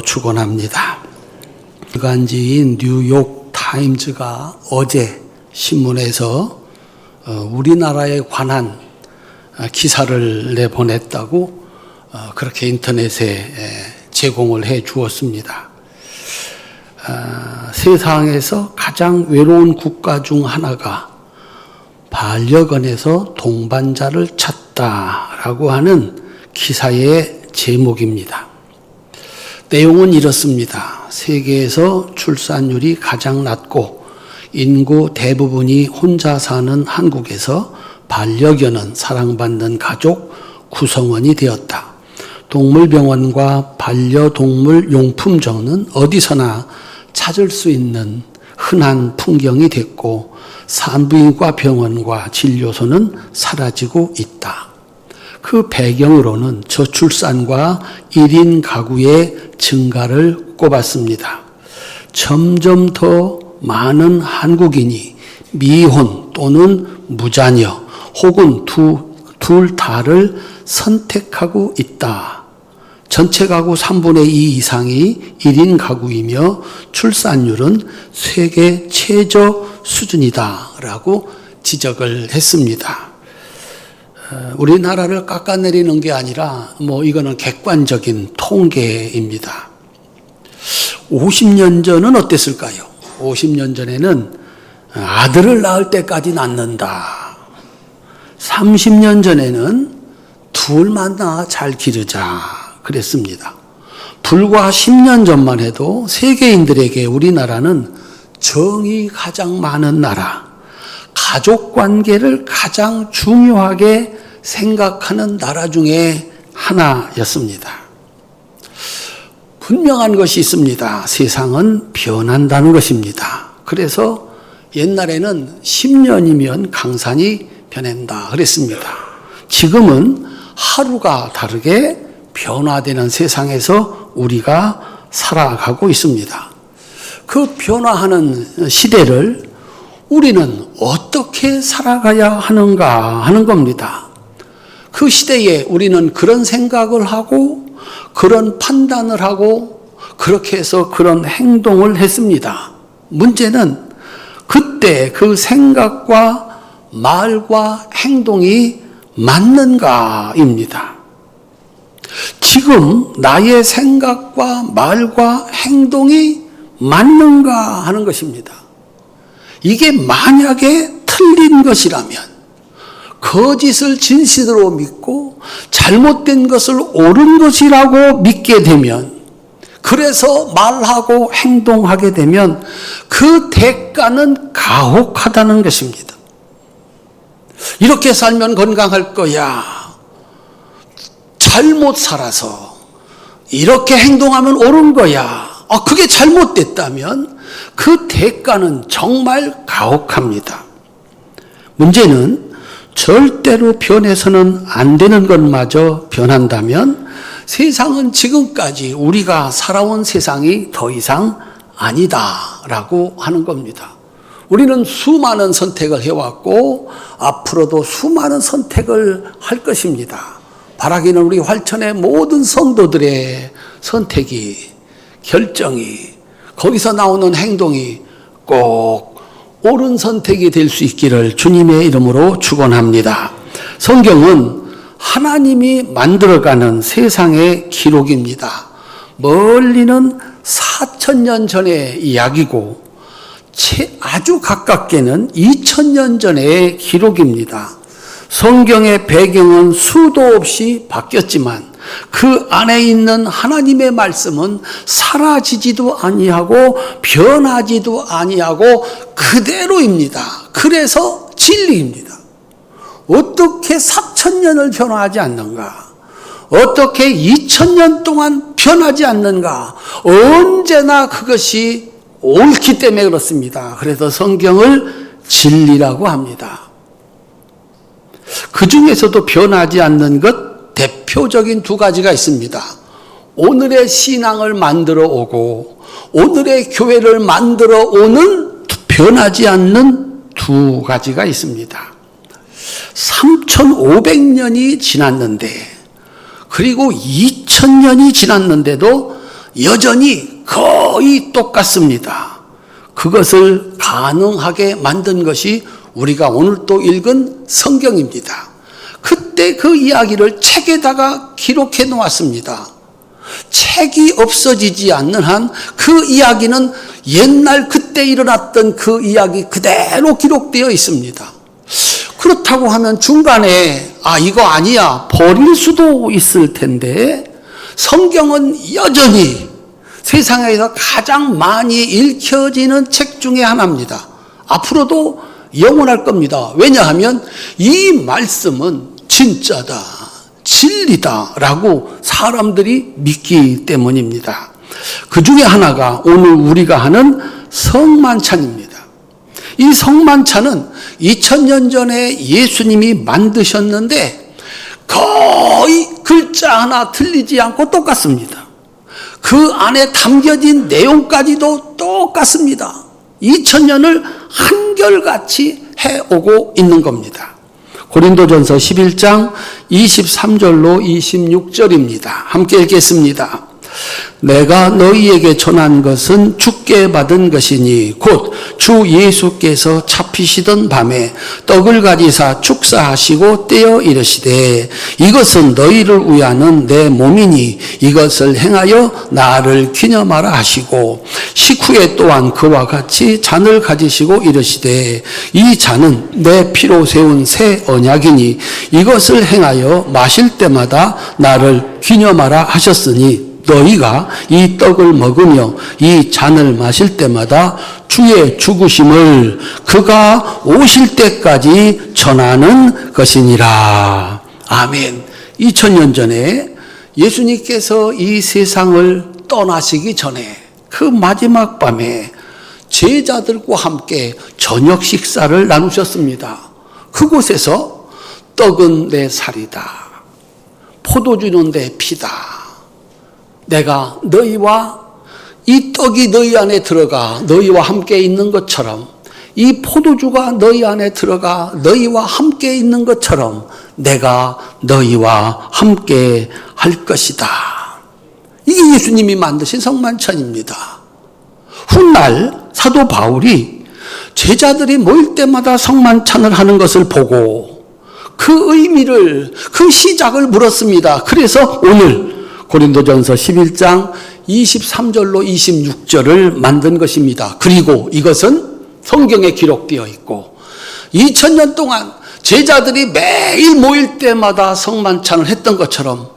축원합니다. 일간지인 뉴욕 타임즈가 어제 신문에서 우리나라에 관한 기사를 내보냈다고 그렇게 인터넷에 제공을 해 주었습니다. 세상에서 가장 외로운 국가 중 하나가 반려견에서 동반자를 찾다라고 하는 기사의 제목입니다. 내용은 이렇습니다. 세계에서 출산율이 가장 낮고 인구 대부분이 혼자 사는 한국에서 반려견은 사랑받는 가족 구성원이 되었다. 동물병원과 반려동물 용품점은 어디서나 찾을 수 있는 흔한 풍경이 됐고 산부인과 병원과 진료소는 사라지고 있다. 그 배경으로는 저출산과 1인 가구의 증가를 꼽았습니다. 점점 더 많은 한국인이 미혼 또는 무자녀 혹은 둘 다를 선택하고 있다. 전체 가구 3분의 2 이상이 1인 가구이며 출산율은 세계 최저 수준이다라고 지적을 했습니다. 우리나라를 깎아내리는 게 아니라 이거는 객관적인 통계입니다. 50년 전은 어땠을까요? 50년 전에는 아들을 낳을 때까지 낳는다. 30년 전에는 둘만 낳아 잘 기르자 그랬습니다. 불과 10년 전만 해도 세계인들에게 우리나라는 정이 가장 많은 나라, 가족관계를 가장 중요하게 생각하는 나라 중에 하나였습니다. 분명한 것이 있습니다. 세상은 변한다는 것입니다. 그래서 옛날에는 10년이면 강산이 변한다 그랬습니다. 지금은 하루가 다르게 변화되는 세상에서 우리가 살아가고 있습니다. 그 변화하는 시대를 우리는 어떻게 살아가야 하는가 하는 겁니다. 그 시대에 우리는 그런 생각을 하고 그런 판단을 하고 그렇게 해서 그런 행동을 했습니다. 문제는 그때 그 생각과 말과 행동이 맞는가입니다. 지금 나의 생각과 말과 행동이 맞는가 하는 것입니다. 이게 만약에 틀린 것이라면 거짓을 진실로 믿고 잘못된 것을 옳은 것이라고 믿게 되면 그래서 말하고 행동하게 되면 그 대가는 가혹하다는 것입니다. 이렇게 살면 건강할 거야. 잘못 살아서 이렇게 행동하면 옳은 거야. 그게 잘못됐다면 그 대가는 정말 가혹합니다. 문제는 절대로 변해서는 안 되는 것마저 변한다면 세상은 지금까지 우리가 살아온 세상이 더 이상 아니다라고 하는 겁니다. 우리는 수많은 선택을 해왔고 앞으로도 수많은 선택을 할 것입니다. 바라기는 우리 활천의 모든 성도들의 선택이, 결정이, 거기서 나오는 행동이 꼭 옳은 선택이 될 수 있기를 주님의 이름으로 축원합니다. 성경은 하나님이 만들어가는 세상의 기록입니다. 멀리는 4,000년 전의 이야기고 아주 가깝게는 2,000년 전의 기록입니다. 성경의 배경은 수도 없이 바뀌었지만 그 안에 있는 하나님의 말씀은 사라지지도 아니하고 변하지도 아니하고 그대로입니다. 그래서 진리입니다. 어떻게 4,000년을 변화하지 않는가? 어떻게 2,000년 동안 변하지 않는가? 언제나 그것이 옳기 때문에 그렇습니다. 그래서 성경을 진리라고 합니다. 그 중에서도 변하지 않는 것 대표적인 두 가지가 있습니다. 오늘의 신앙을 만들어 오고 오늘의 교회를 만들어 오는 변하지 않는 두 가지가 있습니다. 3,500년이 지났는데 그리고 2,000년이 지났는데도 여전히 거의 똑같습니다. 그것을 가능하게 만든 것이 우리가 오늘 또 읽은 성경입니다. 그때 그 이야기를 책에다가 기록해 놓았습니다. 책이 없어지지 않는 한 그 이야기는 옛날 그때 일어났던 그 이야기 그대로 기록되어 있습니다. 그렇다고 하면 중간에 이거 아니야 버릴 수도 있을 텐데 성경은 여전히 세상에서 가장 많이 읽혀지는 책 중에 하나입니다. 앞으로도 영원할 겁니다. 왜냐하면 이 말씀은 진짜다, 진리다라고 사람들이 믿기 때문입니다. 그 중에 하나가 오늘 우리가 하는 성만찬입니다. 이 성만찬은 2000년 전에 예수님이 만드셨는데 거의 글자 하나 틀리지 않고 똑같습니다. 그 안에 담겨진 내용까지도 똑같습니다. 2000년을 한결같이 해오고 있는 겁니다. 고린도전서 11장 23절로 26절입니다. 함께 읽겠습니다. 내가 너희에게 전한 것은 주께 받은 것이니 곧 주 예수께서 잡히시던 밤에 떡을 가지사 축사하시고 떼어 이르시되 이것은 너희를 위하는 내 몸이니 이것을 행하여 나를 기념하라 하시고 식후에 또한 그와 같이 잔을 가지시고 이르시되 이 잔은 내 피로 세운 새 언약이니 이것을 행하여 마실 때마다 나를 기념하라 하셨으니 너희가 이 떡을 먹으며 이 잔을 마실 때마다 주의 죽으심을 그가 오실 때까지 전하는 것이니라. 아멘. 2000년 전에 예수님께서 이 세상을 떠나시기 전에 그 마지막 밤에 제자들과 함께 저녁 식사를 나누셨습니다. 그곳에서 떡은 내 살이다. 포도주는 내 피다. 내가 너희와 이 떡이 너희 안에 들어가 너희와 함께 있는 것처럼 이 포도주가 너희 안에 들어가 너희와 함께 있는 것처럼 내가 너희와 함께 할 것이다. 이게 예수님이 만드신 성만찬입니다. 훗날 사도 바울이 제자들이 모일 때마다 성만찬을 하는 것을 보고 그 의미를 그 시작을 물었습니다. 그래서 오늘 고린도전서 11장 23절로 26절을 만든 것입니다. 그리고 이것은 성경에 기록되어 있고 2000년 동안 제자들이 매일 모일 때마다 성만찬을 했던 것처럼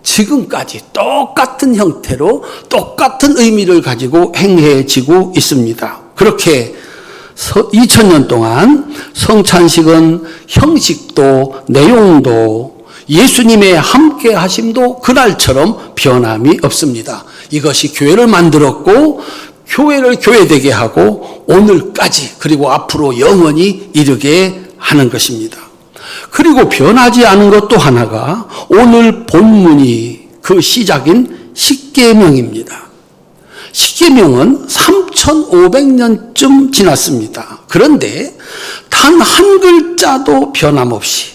지금까지 똑같은 형태로 똑같은 의미를 가지고 행해지고 있습니다. 그렇게 2000년 동안 성찬식은 형식도 내용도 예수님의 함께 하심도 그날처럼 변함이 없습니다. 이것이 교회를 만들었고 교회를 교회되게 하고 오늘까지 그리고 앞으로 영원히 이르게 하는 것입니다. 그리고 변하지 않은 것 또 하나가 오늘 본문이 그 시작인 십계명입니다. 십계명은 3500년쯤 지났습니다. 그런데 단 한 글자도 변함없이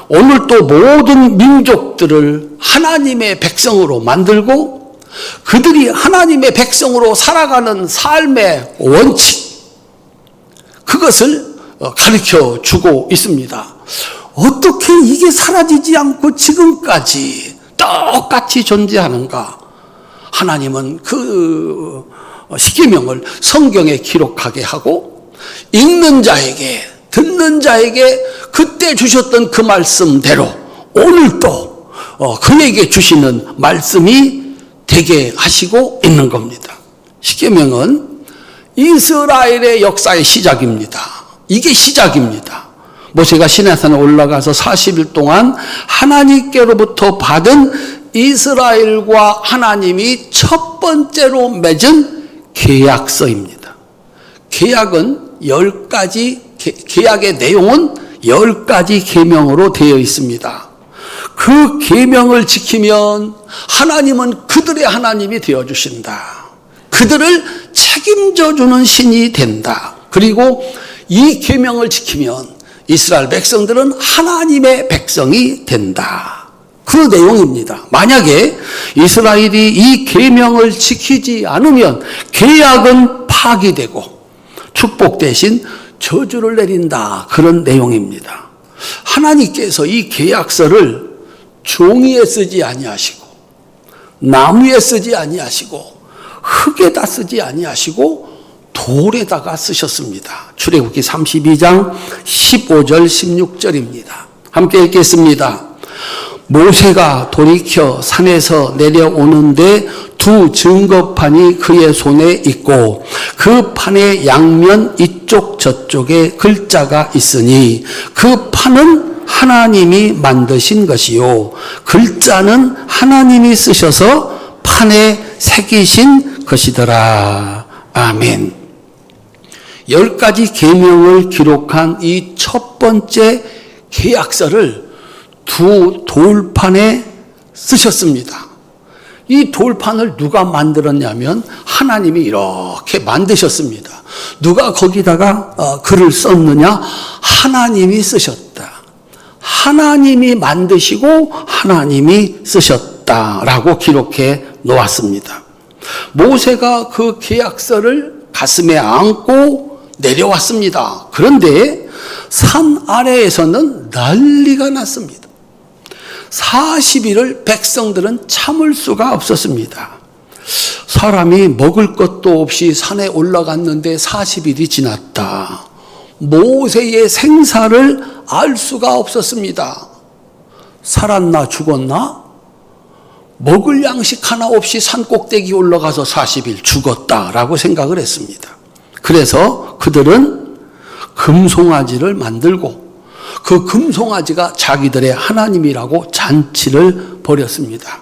오늘 또 모든 민족들을 하나님의 백성으로 만들고 그들이 하나님의 백성으로 살아가는 삶의 원칙 그것을 가르쳐 주고 있습니다. 어떻게 이게 사라지지 않고 지금까지 똑같이 존재하는가? 하나님은 그 십계명을 성경에 기록하게 하고 읽는 자에게 듣는 자에게 그때 주셨던 그 말씀대로 오늘 또 그에게 주시는 말씀이 되게 하시고 있는 겁니다. 십계명은 이스라엘의 역사의 시작입니다. 이게 시작입니다. 모세가 시내산에 올라가서 40일 동안 하나님께로부터 받은 이스라엘과 하나님이 첫 번째로 맺은 계약서입니다. 계약은 10가지 계약의 내용은 10가지 계명으로 되어 있습니다. 그 계명을 지키면 하나님은 그들의 하나님이 되어주신다. 그들을 책임져 주는 신이 된다. 그리고 이 계명을 지키면 이스라엘 백성들은 하나님의 백성이 된다. 그 내용입니다. 만약에 이스라엘이 이 계명을 지키지 않으면 계약은 파기되고 축복 대신 저주를 내린다. 그런 내용입니다. 하나님께서 이 계약서를 종이에 쓰지 아니하시고 나무에 쓰지 아니하시고 흙에다 쓰지 아니하시고 돌에다가 쓰셨습니다. 출애굽기 32장 15절 16절입니다. 함께 읽겠습니다. 모세가 돌이켜 산에서 내려오는데 두 증거판이 그의 손에 있고 그 판의 양면 이쪽 저쪽에 글자가 있으니 그 판은 하나님이 만드신 것이요 글자는 하나님이 쓰셔서 판에 새기신 것이더라. 아멘. 10가지 계명을 기록한 이 첫 번째 계약서를 두 돌판에 쓰셨습니다. 이 돌판을 누가 만들었냐면 하나님이 이렇게 만드셨습니다. 누가 거기다가 글을 썼느냐? 하나님이 쓰셨다. 하나님이 만드시고 하나님이 쓰셨다라고 기록해 놓았습니다. 모세가 그 계약서를 가슴에 안고 내려왔습니다. 그런데 산 아래에서는 난리가 났습니다. 40일을 백성들은 참을 수가 없었습니다. 사람이 먹을 것도 없이 산에 올라갔는데 40일이 지났다. 모세의 생사를 알 수가 없었습니다. 살았나 죽었나? 먹을 양식 하나 없이 산 꼭대기 올라가서 40일 죽었다라고 생각을 했습니다. 그래서 그들은 금송아지를 만들고 그 금송아지가 자기들의 하나님이라고 잔치를 벌였습니다.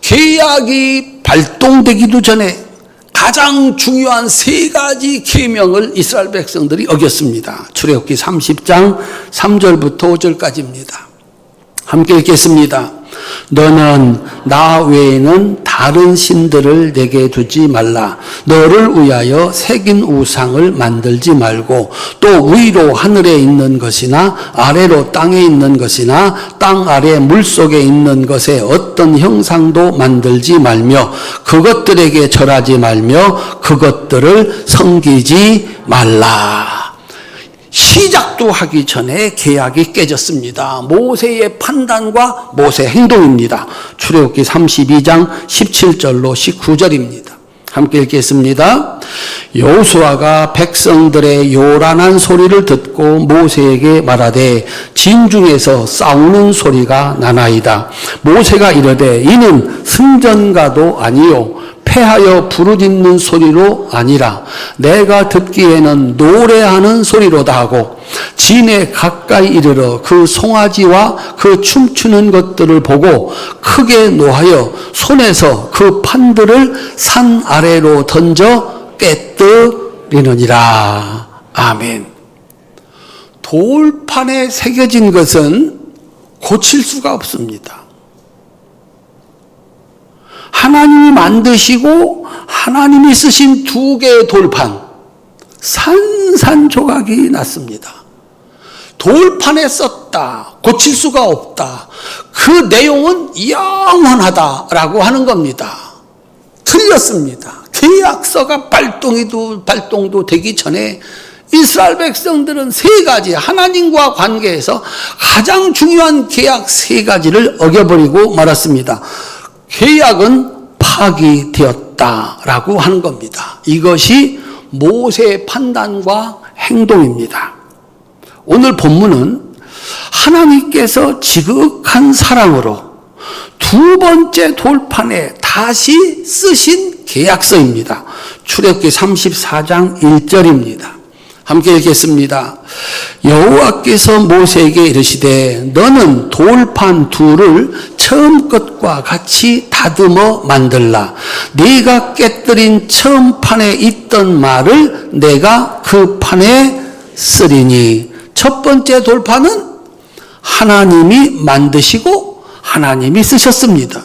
계약이 발동되기도 전에 가장 중요한 3가지 계명을 이스라엘 백성들이 어겼습니다. 출애굽기 30장 3절부터 5절까지입니다. 함께 읽겠습니다. 너는 나 외에는 다른 신들을 내게 두지 말라. 너를 위하여 새긴 우상을 만들지 말고 또 위로 하늘에 있는 것이나 아래로 땅에 있는 것이나 땅 아래 물속에 있는 것에 어떤 형상도 만들지 말며 그것들에게 절하지 말며 그것들을 섬기지 말라. 시작도 하기 전에 계약이 깨졌습니다. 모세의 판단과 모세의 행동입니다. 출애굽기 32장 17절로 19절입니다. 함께 읽겠습니다. 여호수아가 백성들의 요란한 소리를 듣고 모세에게 말하되 진중에서 싸우는 소리가 나나이다. 모세가 이르되 이는 승전가도 아니요 패하여 부르짖는 소리로 아니라 내가 듣기에는 노래하는 소리로다 하고 진에 가까이 이르러 그 송아지와 그 춤추는 것들을 보고 크게 노하여 손에서 그 판들을 산 아래로 던져 깨뜨리느니라. 아멘. 돌판에 새겨진 것은 고칠 수가 없습니다. 하나님이 만드시고 하나님이 쓰신 2개의 돌판, 산산조각이 났습니다. 돌판에 썼다, 고칠 수가 없다. 그 내용은 영원하다라고 하는 겁니다. 틀렸습니다. 계약서가 발동도 되기 전에 이스라엘 백성들은 3가지 하나님과 관계에서 가장 중요한 계약 3가지를 어겨버리고 말았습니다. 계약은 파기되었다라고 하는 겁니다. 이것이 모세의 판단과 행동입니다. 오늘 본문은 하나님께서 지극한 사랑으로 2번째 돌판에 다시 쓰신 계약서입니다. 출애굽기 34장 1절입니다. 함께 읽겠습니다. 여호와께서 모세에게 이르시되 너는 돌판 2를 처음 것과 같이 다듬어 만들라. 네가 깨뜨린 처음 판에 있던 말을 내가 그 판에 쓰리니. 첫 번째 돌판은 하나님이 만드시고 하나님이 쓰셨습니다.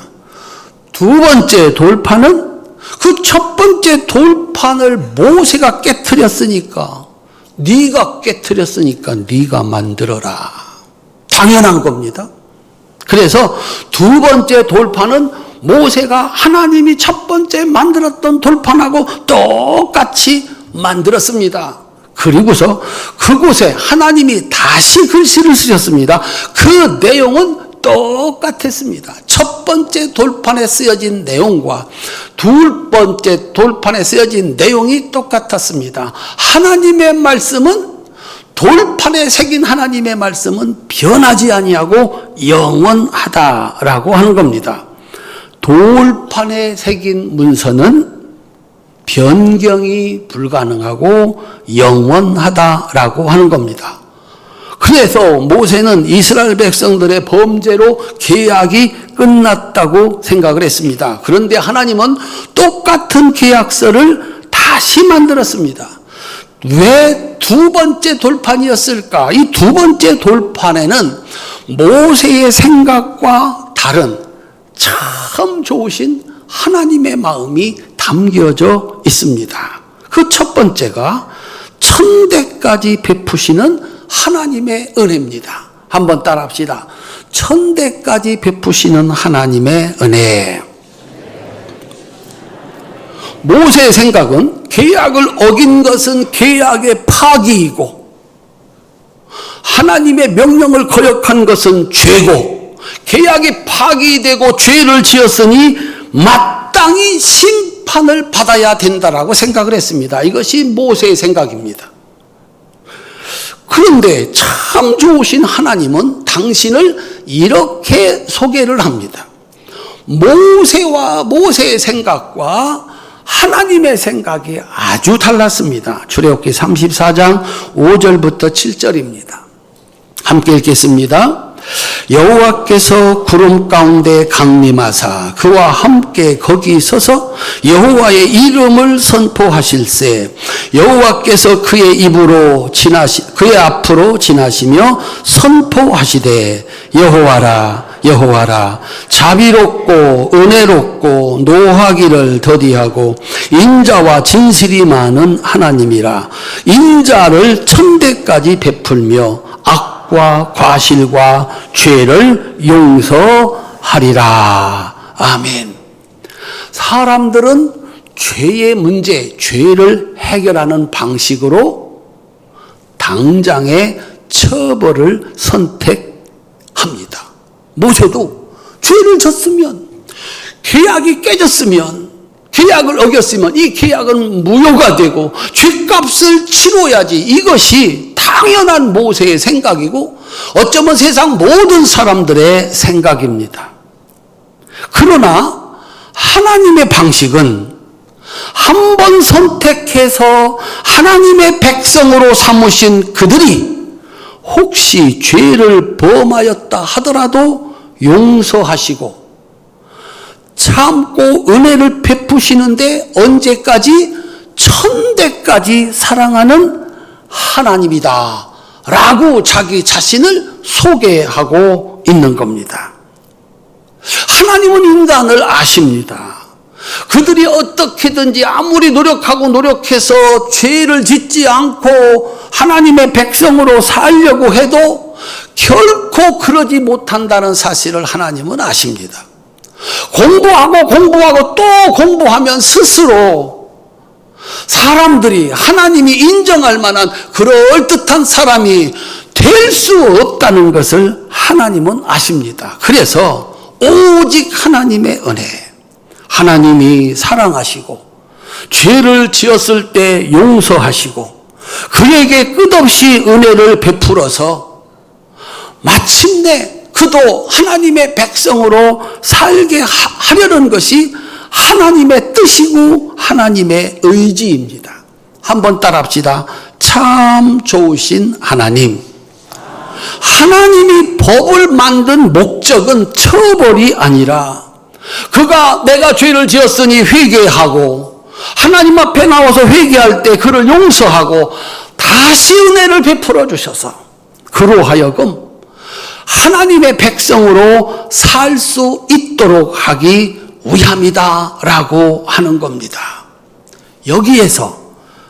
2번째 돌판은 그 첫 번째 돌판을 모세가 깨뜨렸으니까 네가 깨뜨렸으니까 네가 만들어라. 당연한 겁니다. 그래서 두 번째 돌판은 모세가 하나님이 첫 번째 만들었던 돌판하고 똑같이 만들었습니다. 그리고서 그곳에 하나님이 다시 글씨를 쓰셨습니다. 그 내용은 똑같았습니다. 첫 번째 돌판에 쓰여진 내용과 두 번째 돌판에 쓰여진 내용이 똑같았습니다. 하나님의 말씀은, 돌판에 새긴 하나님의 말씀은 변하지 아니하고 영원하다라고 하는 겁니다. 돌판에 새긴 문서는 변경이 불가능하고 영원하다라고 하는 겁니다. 그래서 모세는 이스라엘 백성들의 범죄로 계약이 끝났다고 생각을 했습니다. 그런데 하나님은 똑같은 계약서를 다시 만들었습니다. 왜 두 번째 돌판이었을까? 이 두 번째 돌판에는 모세의 생각과 다른 참 좋으신 하나님의 마음이 담겨져 있습니다. 그 첫 번째가 천대까지 베푸시는 하나님의 은혜입니다. 한번 따라합시다. 천대까지 베푸시는 하나님의 은혜. 모세의 생각은 계약을 어긴 것은 계약의 파기이고, 하나님의 명령을 거역한 것은 죄고, 계약이 파기되고 죄를 지었으니 마땅히 심판을 받아야 된다라고 생각을 했습니다. 이것이 모세의 생각입니다. 그런데 참 좋으신 하나님은 당신을 이렇게 소개를 합니다. 모세와 모세의 생각과 하나님의 생각이 아주 달랐습니다. 출애굽기 34장 5절부터 7절입니다. 함께 읽겠습니다. 여호와께서 구름 가운데 강림하사 그와 함께 거기 서서 여호와의 이름을 선포하실세 여호와께서 그의 앞으로 지나시며 선포하시되 여호와라 여호와라 자비롭고 은혜롭고 노하기를 더디하고 인자와 진실이 많은 하나님이라 인자를 천대까지 베풀며 과 과실과 죄를 용서하리라. 아멘. 사람들은 죄의 문제, 죄를 해결하는 방식으로 당장의 처벌을 선택합니다. 모세도 죄를 졌으면, 계약이 깨졌으면, 계약을 어겼으면 이 계약은 무효가 되고 죄값을 치러야지, 이것이 당연한 모세의 생각이고 어쩌면 세상 모든 사람들의 생각입니다. 그러나 하나님의 방식은 한 번 선택해서 하나님의 백성으로 삼으신 그들이 혹시 죄를 범하였다 하더라도 용서하시고 참고 은혜를 베푸시는데 언제까지? 천대까지 사랑하는 하나님이다 라고 자기 자신을 소개하고 있는 겁니다. 하나님은 인간을 아십니다. 그들이 어떻게든지 아무리 노력해서 죄를 짓지 않고 하나님의 백성으로 살려고 해도 결코 그러지 못한다는 사실을 하나님은 아십니다. 공부하고 또 공부하면 스스로 사람들이 하나님이 인정할 만한 그럴듯한 사람이 될 수 없다는 것을 하나님은 아십니다. 그래서 오직 하나님의 은혜, 하나님이 사랑하시고 죄를 지었을 때 용서하시고 그에게 끝없이 은혜를 베풀어서 마침내 그도 하나님의 백성으로 살게 하려는 것이 하나님의 뜻이고 하나님의 의지입니다. 한번 따라합시다. 참 좋으신 하나님. 하나님이 법을 만든 목적은 처벌이 아니라 그가 내가 죄를 지었으니 회개하고 하나님 앞에 나와서 회개할 때 그를 용서하고 다시 은혜를 베풀어 주셔서 그로 하여금 하나님의 백성으로 살 수 있도록 하기 위함이다 라고 하는 겁니다. 여기에서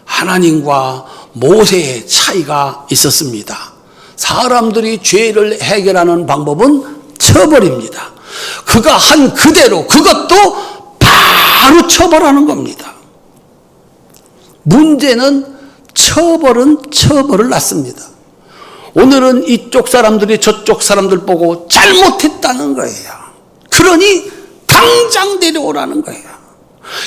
하나님과 모세의 차이가 있었습니다. 사람들이 죄를 해결하는 방법은 쳐버립니다. 그가 한 그대로 그것도 바로 처벌하는 겁니다. 문제는 처벌은 처벌을 낳습니다. 오늘은 이쪽 사람들이 저쪽 사람들 보고 잘못했다는 거예요. 그러니 당장 내려오라는 거예요.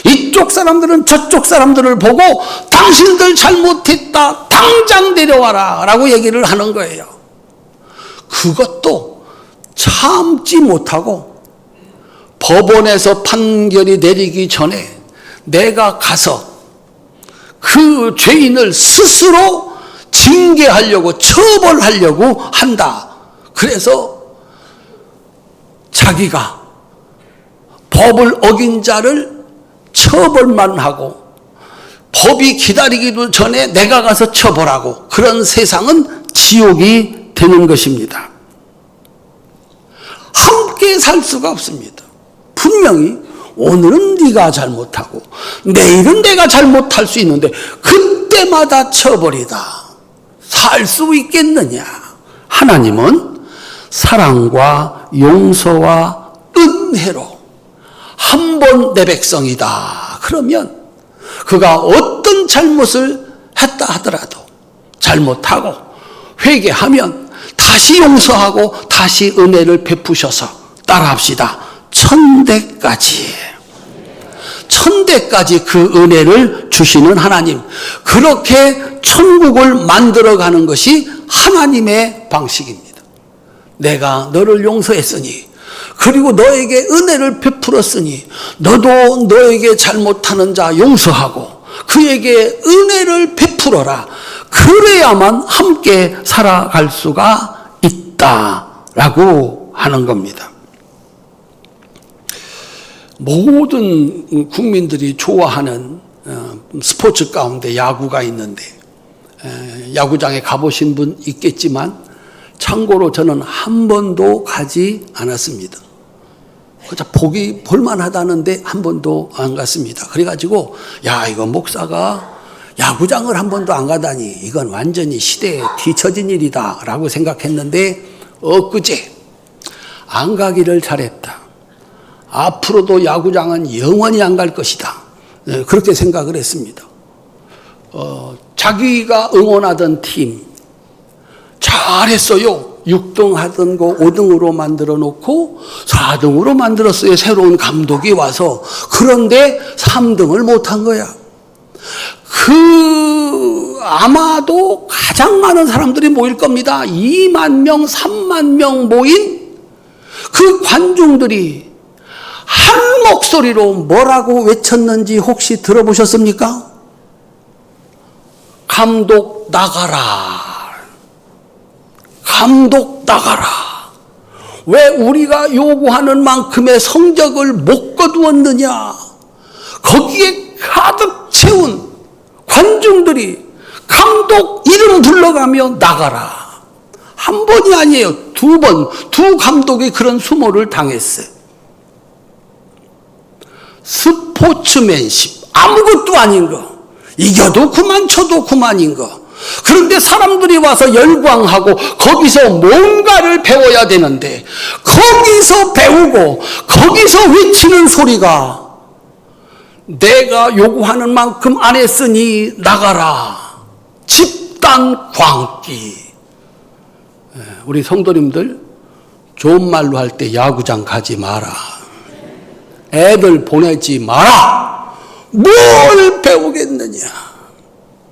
이쪽 사람들은 저쪽 사람들을 보고 당신들 잘못했다, 당장 내려와라 라고 얘기를 하는 거예요. 그것도 참지 못하고 법원에서 판결이 내리기 전에 내가 가서 그 죄인을 스스로 징계하려고, 처벌하려고 한다. 그래서 자기가 법을 어긴 자를 처벌만 하고 법이 기다리기도 전에 내가 가서 처벌하고, 그런 세상은 지옥이 되는 것입니다. 함께 살 수가 없습니다. 분명히 오늘은 네가 잘못하고 내일은 내가 잘못할 수 있는데 그때마다 처벌이다. 살 수 있겠느냐? 하나님은 사랑과 용서와 은혜로 한 번 내 백성이다. 그러면 그가 어떤 잘못을 했다 하더라도 잘못하고 회개하면 다시 용서하고 다시 은혜를 베푸셔서 따라합시다. 천대까지 그 은혜를 주시는 하나님. 그렇게 천국을 만들어가는 것이 하나님의 방식입니다. 내가 너를 용서했으니, 그리고 너에게 은혜를 베풀었으니 너도 너에게 잘못하는 자 용서하고 그에게 은혜를 베풀어라. 그래야만 함께 살아갈 수가 있다라고 하는 겁니다. 모든 국민들이 좋아하는 스포츠 가운데 야구가 있는데, 야구장에 가보신 분 있겠지만 참고로 저는 한 번도 가지 않았습니다. 그저 보기 볼만하다는데 한 번도 안 갔습니다. 그래가지고 야, 이거 목사가 야구장을 한 번도 안 가다니 이건 완전히 시대에 뒤처진 일이다 라고 생각했는데, 엊그제 안 가기를 잘했다. 앞으로도 야구장은 영원히 안 갈 것이다. 그렇게 생각을 했습니다. 자기가 응원하던 팀 잘했어요. 6등 하던 거 5등으로 만들어 놓고 4등으로 만들었어요. 새로운 감독이 와서. 그런데 3등을 못한 거야. 아마도 가장 많은 사람들이 모일 겁니다. 2만 명, 3만 명 모인 그 관중들이 한 목소리로 뭐라고 외쳤는지 혹시 들어보셨습니까? 감독 나가라. 감독 나가라. 왜 우리가 요구하는 만큼의 성적을 못 거두었느냐? 거기에 가득 채운 관중들이 감독 이름 불러가며 나가라. 한 번이 아니에요. 2번, 두 감독이 그런 수모를 당했어요. 스포츠맨십, 아무것도 아닌 거. 이겨도 그만, 쳐도 그만인 거. 그런데 사람들이 와서 열광하고 거기서 뭔가를 배워야 되는데, 거기서 배우고 거기서 외치는 소리가 내가 요구하는 만큼 안 했으니 나가라. 집단 광기. 우리 성도님들 좋은 말로 할 때 야구장 가지 마라. 애들 보내지 마라. 뭘 배우겠느냐.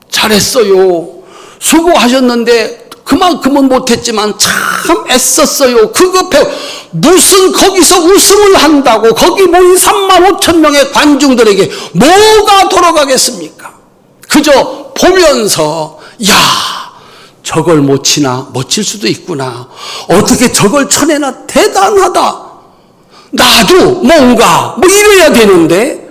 잘했어요. 수고하셨는데 그만큼은 못했지만 참 애썼어요. 그거 무슨 거기서 우승을 한다고 거기 모인 3만 5천 명의 관중들에게 뭐가 돌아가겠습니까? 그저 보면서 야, 저걸 못 치나? 못 칠 수도 있구나. 어떻게 저걸 쳐내나? 대단하다. 나도 뭔가 뭐 이래야 되는데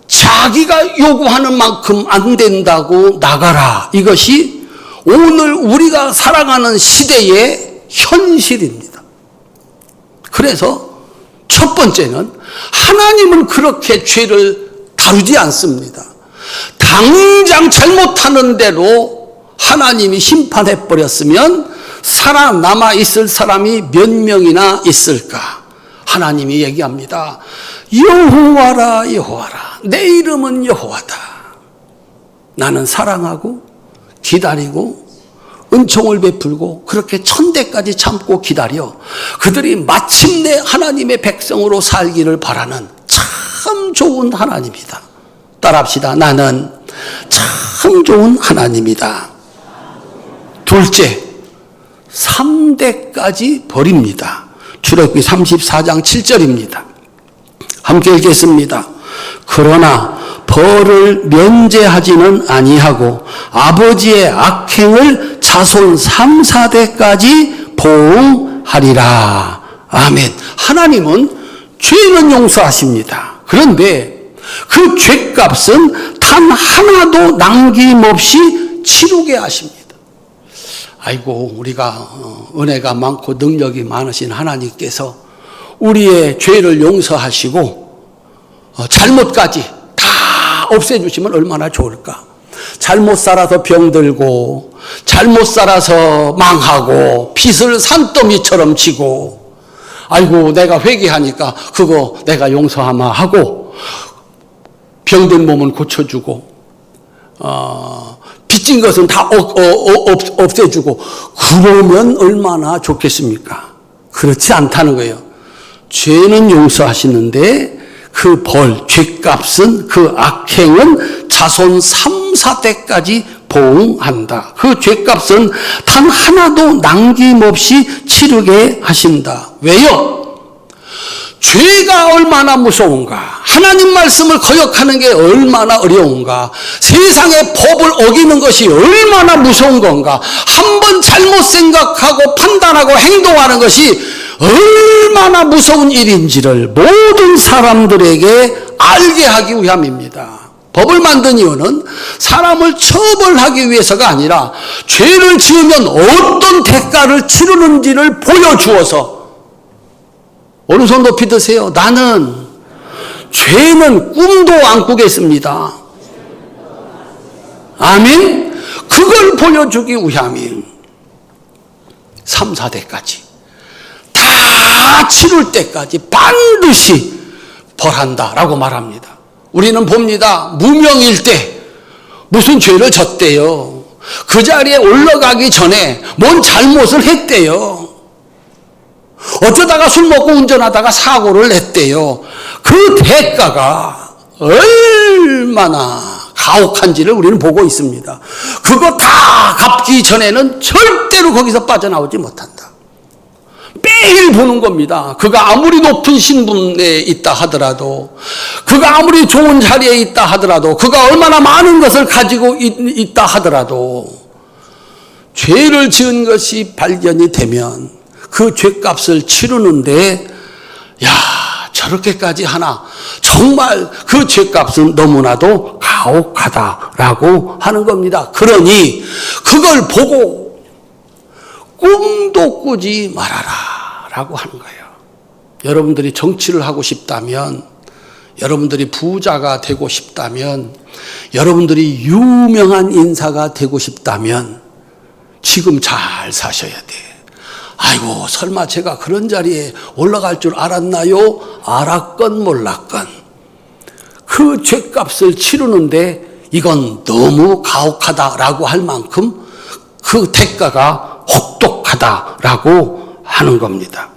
자기가 요구하는 만큼 안 된다고 나가라. 이것이 오늘 우리가 살아가는 시대의 현실입니다. 그래서 첫 번째는 하나님은 그렇게 죄를 다루지 않습니다. 당장 잘못하는 대로 하나님이 심판해버렸으면 살아남아 있을 사람이 몇 명이나 있을까? 하나님이 얘기합니다. 여호와라 여호와라, 내 이름은 여호와다. 나는 사랑하고 기다리고 은총을 베풀고 그렇게 천대까지 참고 기다려 그들이 마침내 하나님의 백성으로 살기를 바라는 참 좋은 하나님이다. 따라합시다. 나는 참 좋은 하나님이다. 둘째, 3대까지 버립니다. 출애굽기 34장 7절입니다. 함께 읽겠습니다. 그러나 벌을 면제하지는 아니하고 아버지의 악행을 자손 3, 4대까지 보응하리라. 아멘. 하나님은 죄는 용서하십니다. 그런데 그 죄값은 단 하나도 남김없이 치르게 하십니다. 아이고, 우리가 은혜가 많고 능력이 많으신 하나님께서 우리의 죄를 용서하시고 잘못까지 다 없애주시면 얼마나 좋을까. 잘못 살아서 병들고 잘못 살아서 망하고 빚을 산더미처럼 지고 아이고 내가 회개하니까 그거 내가 용서하마 하고 병든 몸은 고쳐주고 빚진 것은 다 없애주고 그러면 얼마나 좋겠습니까? 그렇지 않다는 거예요. 죄는 용서하시는데 그 벌, 죄값은, 그 악행은 자손 3, 4대까지 보응한다. 그 죄값은 단 하나도 남김없이 치르게 하신다. 왜요? 죄가 얼마나 무서운가? 하나님 말씀을 거역하는 게 얼마나 어려운가? 세상의 법을 어기는 것이 얼마나 무서운 건가? 한번 잘못 생각하고 판단하고 행동하는 것이 얼마나 무서운 일인지를 모든 사람들에게 알게 하기 위함입니다. 법을 만든 이유는 사람을 처벌하기 위해서가 아니라 죄를 지으면 어떤 대가를 치르는지를 보여주어서 오른손 높이 드세요. 나는 죄는 꿈도 안 꾸겠습니다. 아멘. 그걸 보여주기 위함이 3, 4대까지 다 치를 때까지 반드시 벌한다라고 말합니다. 우리는 봅니다. 무명일 때 무슨 죄를 졌대요. 그 자리에 올라가기 전에 뭔 잘못을 했대요. 어쩌다가 술 먹고 운전하다가 사고를 냈대요. 그 대가가 얼마나 가혹한지를 우리는 보고 있습니다. 그거 다 갚기 전에는 절대로 거기서 빠져나오지 못한다. 매일 보는 겁니다. 그가 아무리 높은 신분에 있다 하더라도, 그가 아무리 좋은 자리에 있다 하더라도, 그가 얼마나 많은 것을 가지고 있다 하더라도 죄를 지은 것이 발견이 되면 그 죄값을 치르는데 야, 저렇게까지 하나. 정말 그 죄값은 너무나도 가혹하다라고 하는 겁니다. 그러니 그걸 보고 꿈도 꾸지 말아라 라고 하는 거예요. 여러분들이 정치를 하고 싶다면, 여러분들이 부자가 되고 싶다면, 여러분들이 유명한 인사가 되고 싶다면 지금 잘 사셔야 돼. 아이고, 설마 제가 그런 자리에 올라갈 줄 알았나요? 알았건 몰랐건 그 죄값을 치르는데 이건 너무 가혹하다라고 할 만큼 그 대가가 혹독하다라고 하는 겁니다.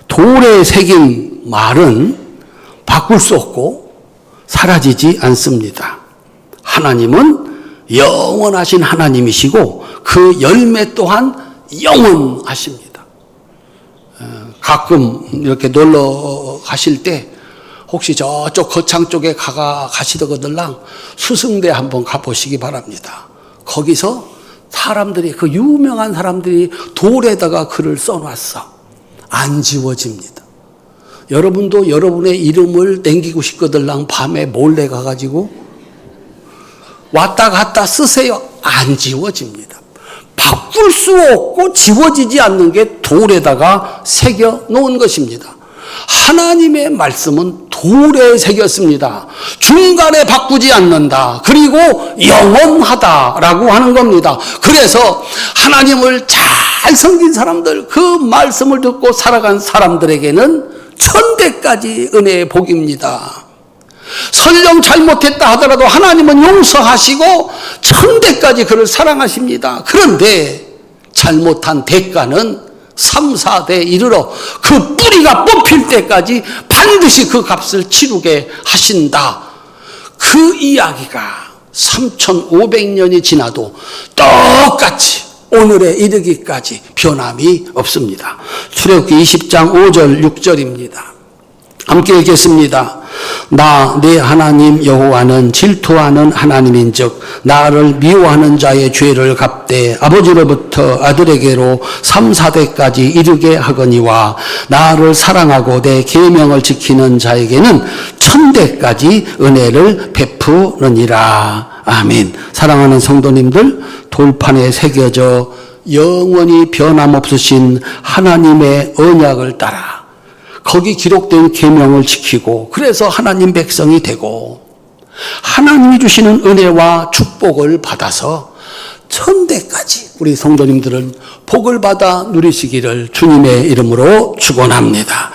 돌에 새긴 말은 바꿀 수 없고 사라지지 않습니다. 하나님은 영원하신 하나님이시고 그 열매 또한 영원하십니다. 가끔 이렇게 놀러 가실 때 혹시 저쪽 거창 쪽에 가시더라도 수승대 한번 가보시기 바랍니다. 거기서 사람들이, 그 유명한 사람들이 돌에다가 글을 써놨어. 안 지워집니다. 여러분도 여러분의 이름을 남기고 싶거들랑 밤에 몰래 가가지고 왔다 갔다 쓰세요. 안 지워집니다. 바꿀 수 없고 지워지지 않는 게 돌에다가 새겨 놓은 것입니다. 하나님의 말씀은 돌에 새겼습니다. 중간에 바꾸지 않는다. 그리고 영원하다라고 하는 겁니다. 그래서 하나님을 잘 섬긴 사람들, 그 말씀을 듣고 살아간 사람들에게는 천대까지 은혜의 복입니다. 설령 잘못했다 하더라도 하나님은 용서하시고 천대까지 그를 사랑하십니다. 그런데 잘못한 대가는 3, 4대 이르러 그 뿌리가 뽑힐 때까지 반드시 그 값을 치르게 하신다. 그 이야기가 3,500년이 지나도 똑같이 오늘에 이르기까지 변함이 없습니다. 출애굽기 20장 5절 6절입니다. 함께 읽겠습니다. 나 내 하나님 여호와는 질투하는 하나님인즉 나를 미워하는 자의 죄를 갚되 아버지로부터 아들에게로 3, 4대까지 이르게 하거니와 나를 사랑하고 내 계명을 지키는 자에게는 천대까지 은혜를 베푸느니라. 아멘. 사랑하는 성도님들, 돌판에 새겨져 영원히 변함없으신 하나님의 언약을 따라 거기 기록된 계명을 지키고 그래서 하나님 백성이 되고 하나님이 주시는 은혜와 축복을 받아서 천대까지 우리 성도님들은 복을 받아 누리시기를 주님의 이름으로 축원합니다.